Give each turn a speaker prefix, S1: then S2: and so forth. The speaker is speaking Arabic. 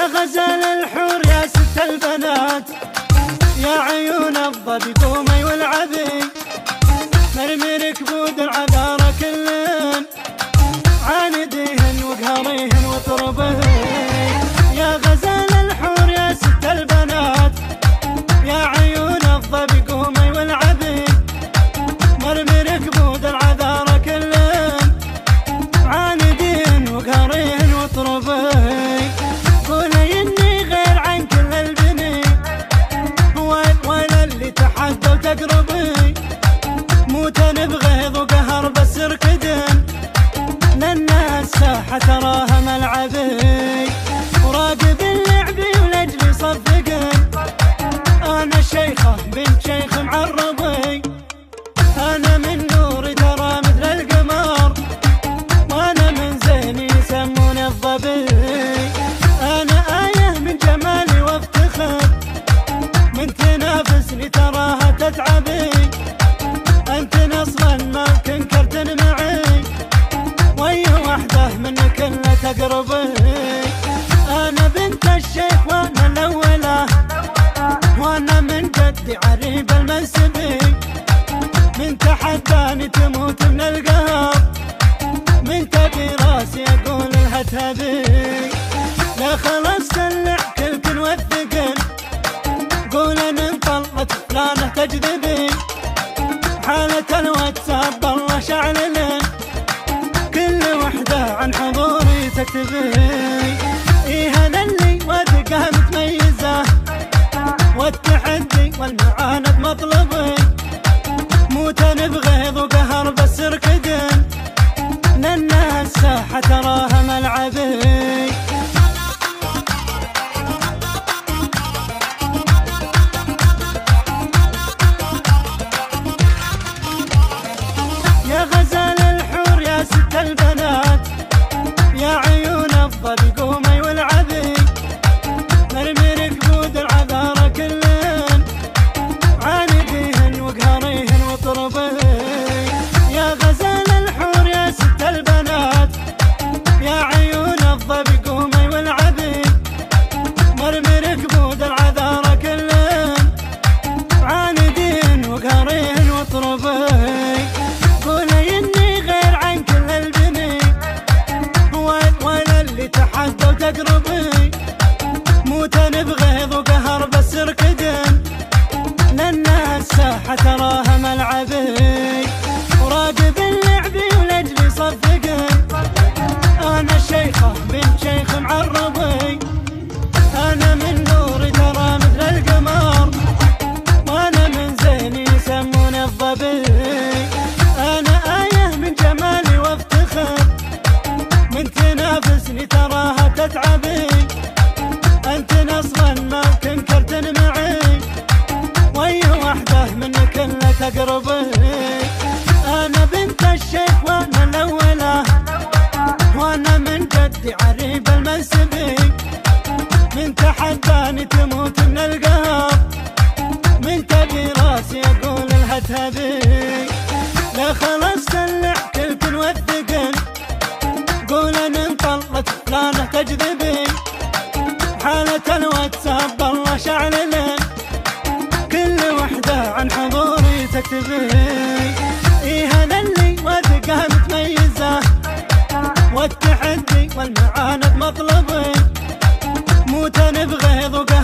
S1: يا غزال الحور يا ست البنات، يا عيون الظبي قومي والعبي، مرمي ركبود العذارى كلن، عانديهن وقهريهن وطربي. يا غزال الحور يا ست البنات، يا عيون الظبي قومي والعبي، مرمي ركبود العذارى كلن، عانديهن وقهريهن وطربي. قولي اني غير عن كل البني، ولا اللي تحدى وتقربي، موتن بغيظ وقهر بس اركدن، لان الساحة تراها ملعبي، وراقب اللعبي ولاجلي صفقن. انا شيخة بنت شيخ معربي، انا من نوري ترى مثل القمر، وانا من زيني يسموني الظبي. انا آية من جمالي وافتخر، من تنافسني تراها تتعبي، انت اصلا ما كنكرتن معي، وي وحده منك الا تقربي. انا بنت الشيخ وانا الاولى، وانا من جدي عريب المنسبي، من تحداني تموت من القهر، من تبي راسي اقول لها تهبي. لا خلاص دلع كلكن والثقل، قول ان انطلت فلانه تجذبي، حالة الواتساب الله شعللن، كل وحدة عن حضوري تكتبي. إيه أنا اللي وثقة متميزة، والتحدي والمعاند مطلبي، موتن بغيظ وقهر بس اركدن، لأن الساحة تراها ملعبي. يا غزال الحور يا ست البنات، يا عيون الظبي قومي والعبي، مرمي ركبود العذارى كلن، عانديهن وقهريهن وطربي. يا غزال الحور يا ست البنات، يا عيون الظبي قومي والعبي، مرمي ركبود العذارى كلن، عانديهن وقهريهن وطربي. قولي اني غير عن كل البني، ولا اللي تحدى وتقربي، موتن بغيظ وقهر بس اركدن، لان الساحة تراها ملعبي، وراقب اللعبي ولاجلي صفقن. انا شيخة بنت شيخ معربي، انا من نوري ترى مثل القمر، وانا من زيني يسموني الظبي. انا آية من جمالي وافتخر، من تنافسني تراها تتعبي، انت اصلا ما كنكرتن معي، وي وحده منك الا تقربي. انا بنت الشيخ وانا الاولى، وانا من جدي عريب المنسبي، من تحداني تموت من القهر، من تبي راسي اقول لها تهبي. لا خلاص دلع كلكن والثقل، قول ان انطلت فلانه تجذبي، حالة الواتساب الله شعللن، كل وحدة عن حضوري تكتبي. إيه أنا اللي وثقة متميزة، والتحدي والمعاند مطلبي، موتن بغيظ وقهر